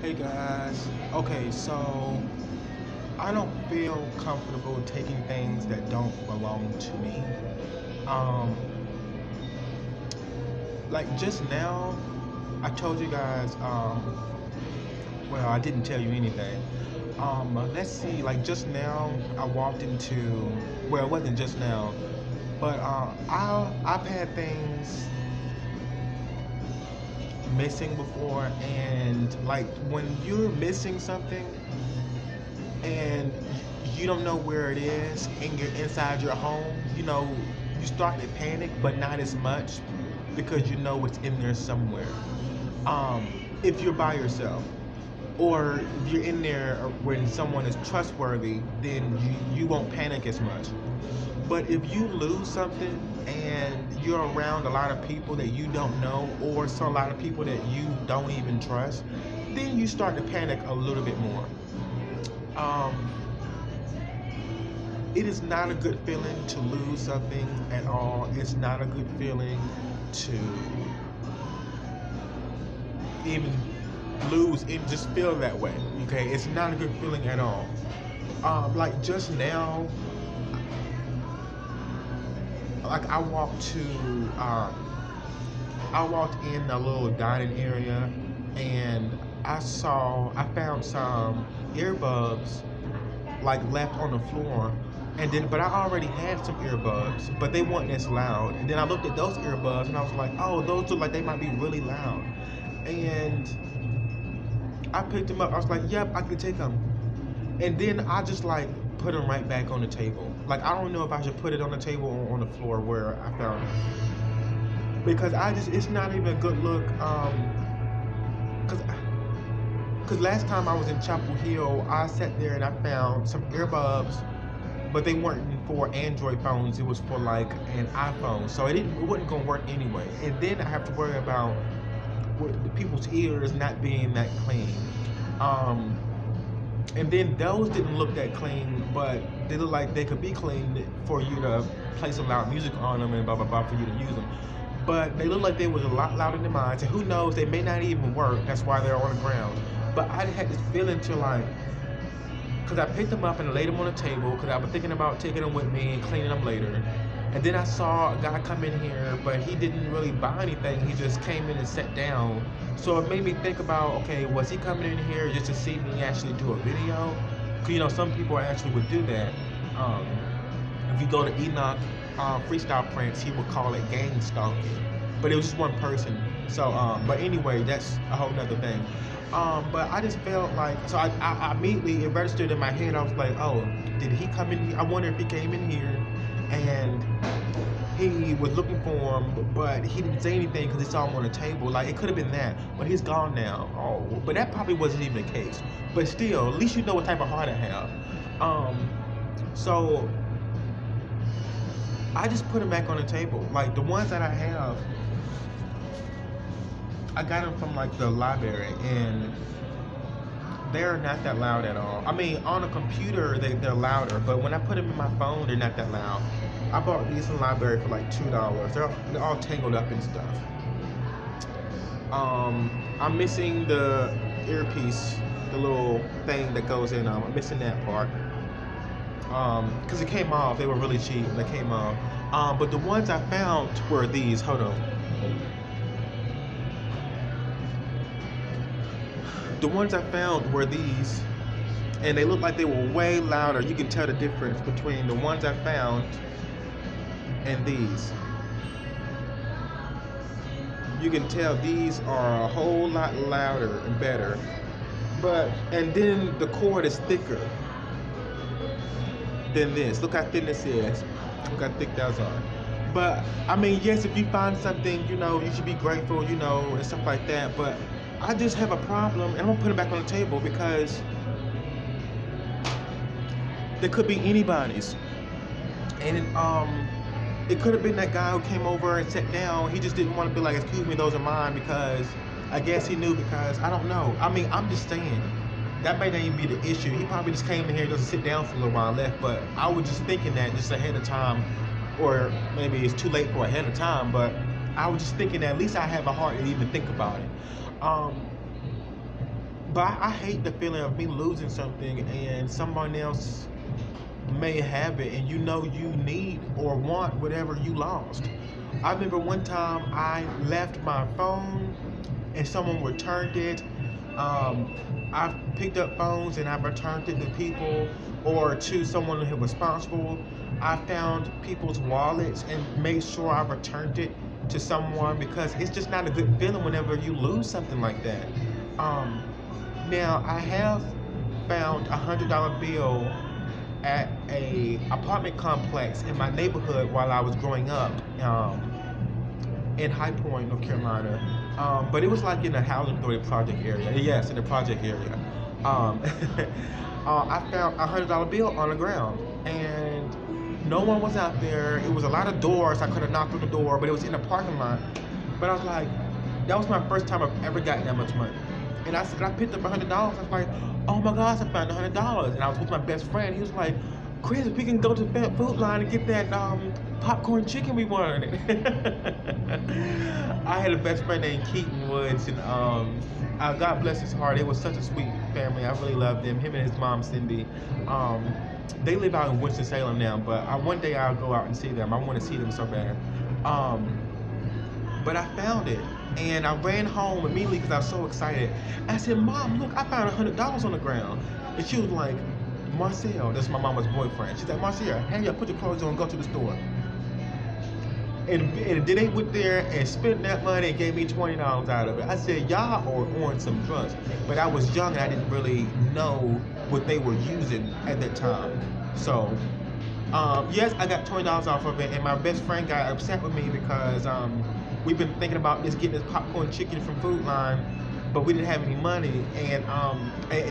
Hey guys. Okay, so I don't feel comfortable taking things that don't belong to me. Um, like just now, I told you guys. Well, I didn't tell you anything. Let's see. Like just now, I walked into. Well, it wasn't just now, but I've had things missing before, and like when you're missing something and you don't know where it is and you're inside your home, you start to panic, but not as much because you know it's in there somewhere. Um, if you're by yourself, or if you're in there when someone is trustworthy, then you won't panic as much. But if you lose something and you're around a lot of people that you don't know, or a lot of people that you don't even trust, then you start to panic a little bit more. Um, it is not a good feeling to lose something at all. It's not a good feeling to even lose and just feel that way. Okay, it's not a good feeling at all. Like just now, like I walked in a little dining area, and I found some earbuds like left on the floor, and then but I already had some earbuds, but they weren't as loud. And then I looked at those earbuds, and I was like, oh, those look like they might be really loud. And I picked them up. I was like, yep, I can take them. And then I just like put them right back on the table. Like I don't know if I should put it on the table or on the floor where I found it, because it's not even a good look. Cause last time I was in Chapel Hill, I sat there and I found some earbuds, but they weren't for Android phones. It was for like an iPhone, so it wasn't gonna work anyway. And then I have to worry about the people's ears not being that clean. Um, and then those didn't look that clean, but they look like they could be clean for you to play some loud music on them and blah blah blah for you to use them. But they look like they was a lot louder than mine. So who knows? They may not even work. That's why they're on the ground. But I had this feeling to like, cause I picked them up and laid them on the table, cause I was thinking about taking them with me and cleaning them later. And then I saw a guy come in here, but he didn't really buy anything. He just came in and sat down. So it made me think about, okay, was he coming in here just to see me actually do a video? Cause some people actually would do that. Um, if you go to Enoch Freestyle Prince, he would call it gang stalking. But it was just one person. So, but anyway, that's a whole nother thing. But I just felt like, so I immediately, it registered in my head. I was like, oh, did he come in here? I wonder if he came in here and he was looking for him, but he didn't say anything because he saw him on the table. Like, it could have been that, but he's gone now. Oh, but that probably wasn't even the case. But still, at least you know what type of heart I have. So I just put them back on the table. Like the ones that I have, I got them from like the library, and they're not that loud at all. I mean, on a computer they're louder, but when I put them in my phone, they're not that loud. I bought these in the library for like $2. They're all tangled up and stuff. I'm missing the earpiece, the little thing that goes in. I'm missing that part. Because it came off. They were really cheap. They came off. But the ones I found were these. Hold on. The ones I found were these, and they looked like they were way louder. You can tell the difference between the ones I found and these. You can tell these are a whole lot louder and better. And then the cord is thicker than this. Look how thin this is. Look how thick those are. But I mean, yes, if you find something, you should be grateful, and stuff like that. But I just have a problem, and I'm gonna put it back on the table because they could be anybody's. And it could have been that guy who came over and sat down. He just didn't want to be like, excuse me, those are mine, because I guess he knew, because I don't know. I mean, I'm just saying, that may not even be the issue. He probably just came in here just to sit down for a little while and left, but I was just thinking that just ahead of time, or maybe it's too late for ahead of time, but I was just thinking that at least I have a heart to even think about it. But I hate the feeling of me losing something and someone else may have it, and you know you need or want whatever you lost. I remember one time I left my phone and someone returned it. I've picked up phones and I've returned it to people or to someone who was responsible. I found people's wallets and made sure I returned it to someone because it's just not a good feeling whenever you lose something like that. Um, Now I have found $100 bill at a apartment complex in my neighborhood while I was growing up in High Point, North Carolina. But it was like in a housing authority project area. Yes, in the project area. Um, I found $100 bill on the ground, and no one was out there. It was a lot of doors. I could have knocked on the door, but it was in the parking lot. But I was like, that was my first time I've ever gotten that much money. And I picked up $100. I was like, oh my gosh, I found $100. And I was with my best friend. He was like, Chris, we can go to the Food Line and get that popcorn chicken we wanted. I had a best friend named Keaton Woods, and God bless his heart. It was such a sweet family. I really loved them. Him and his mom, Cindy. They live out in Winston-Salem now, but one day I'll go out and see them. I want to see them so bad. But I found it, and I ran home immediately because I was so excited. I said, Mom, look, I found $100 on the ground. And she was like, Marcel, that's my mama's boyfriend. She's like, Marcel, hurry up, put your clothes on and go to the store. And then they went there and spent that money and gave me $20 out of it. I said, y'all are on some drugs. But I was young and I didn't really know what they were using at that time. So, yes, I got $20 off of it, and my best friend got upset with me because we've been thinking about getting this popcorn chicken from Food Line, but we didn't have any money, and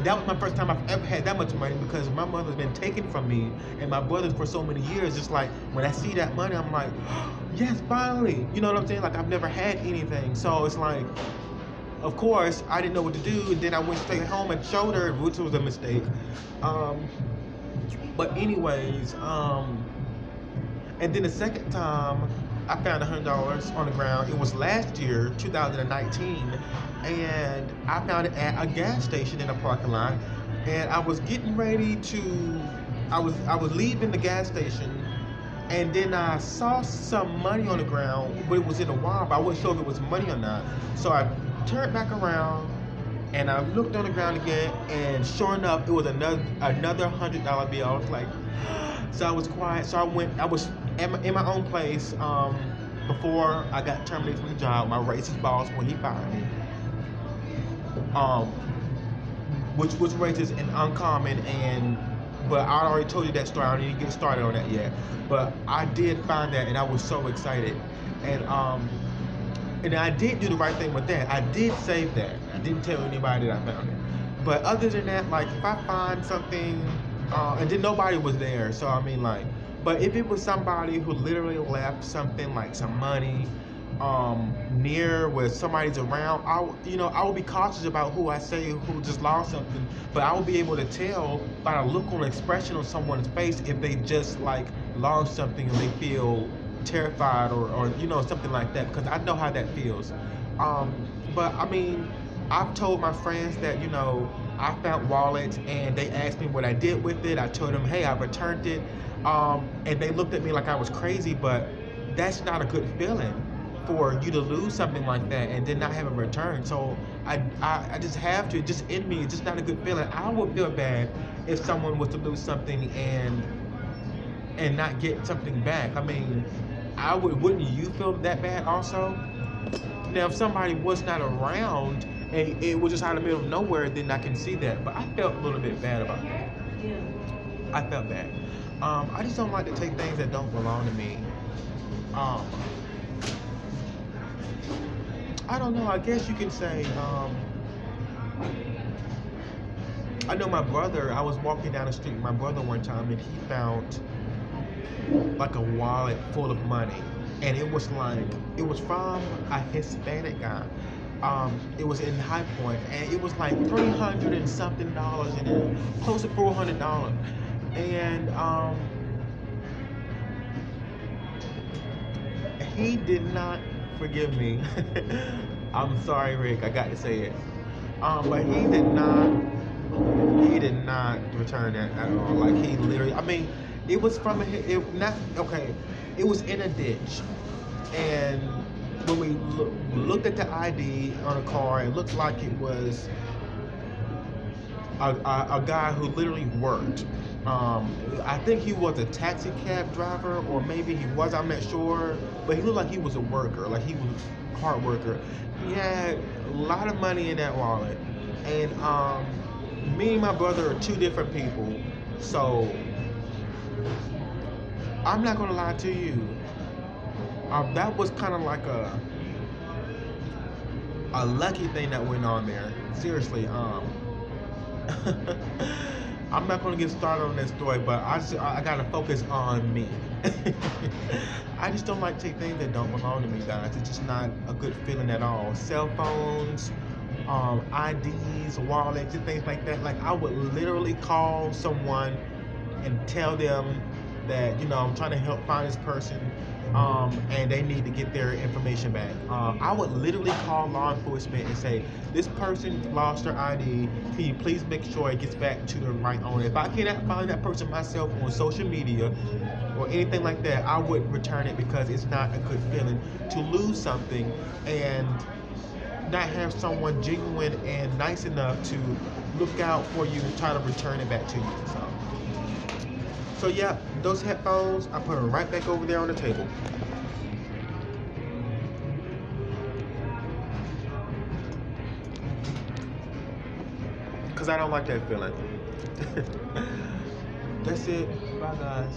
that was my first time I've ever had that much money because my mother's been taken from me and my brothers for so many years. Just like when I see that money, I'm like, yes, finally. You know what I'm saying? Like I've never had anything, so it's like, of course, I didn't know what to do, and then I went straight home and showed her, which was a mistake. But anyways, and then the second time I found $100 on the ground. It was last year, 2019, and I found it at a gas station in a parking lot. And I was getting ready to, I was leaving the gas station, and then I saw some money on the ground, but it was in a wire, but I wasn't sure if it was money or not. So I turned back around, and I looked on the ground again, and sure enough, it was another $100 bill. I was like, so I was quiet. So I was in my own place before I got terminated from the job. My racist boss, when he fired me, which was racist and uncommon, but I already told you that story. I don't need to get started on that yet. But I did find that, and I was so excited. And I did do the right thing with that. I did save that. I didn't tell anybody that I found it. But other than that, like if I find something, and then nobody was there, so I mean like, but if it was somebody who literally left something like some money near where somebody's around, I would be cautious about who I say who just lost something, but I will be able to tell by the look on the expression on someone's face if they just like lost something and they feel terrified or something like that, because I know how that feels. But I mean, I've told my friends that I found wallets and they asked me what I did with it. I told them, hey, I returned it, and they looked at me like I was crazy, but that's not a good feeling for you to lose something like that and then not have a return. So I just have to, just in me, it's just not a good feeling. I would feel bad if someone was to lose something and not get something back. I mean, wouldn't you feel that bad also? Now, if somebody was not around and it was just out of the middle of nowhere, then I can see that. But I felt a little bit bad about that. I felt bad. I just don't like to take things that don't belong to me. I don't know, I guess you can say, I know my brother, I was walking down the street with my brother one time and he found like a wallet full of money. And it was from a Hispanic guy. It was in High Point, and it was like $300 and something in it, close to $400. And he did not forgive me. I'm sorry, Rick, I got to say it. But he did not return that at all. Like he literally, I mean, it was from it not okay. It was in a ditch, and when we looked at the ID on the car, it looked like it was a guy who literally worked. I think he was a taxi cab driver, or maybe he was. I'm not sure, but he looked like he was a worker. Like he was a hard worker. He had a lot of money in that wallet, and me and my brother are two different people. So I'm not gonna lie to you. That was kind of like a lucky thing that went on there. Seriously, I'm not gonna get started on that story, but I gotta focus on me. I just don't like to take things that don't belong to me, guys. It's just not a good feeling at all. Cell phones, IDs, wallets, and things like that. Like I would literally call someone and tell them that, you know, I'm trying to help find this person, and they need to get their information back. I would literally call law enforcement and say, this person lost their ID. Can you please make sure it gets back to the right owner? If I cannot find that person myself on social media or anything like that, I would return it, because it's not a good feeling to lose something and not have someone genuine and nice enough to look out for you and try to return it back to you. So yeah, those headphones, I put them right back over there on the table. Because I don't like that feeling. That's it. Bye, guys.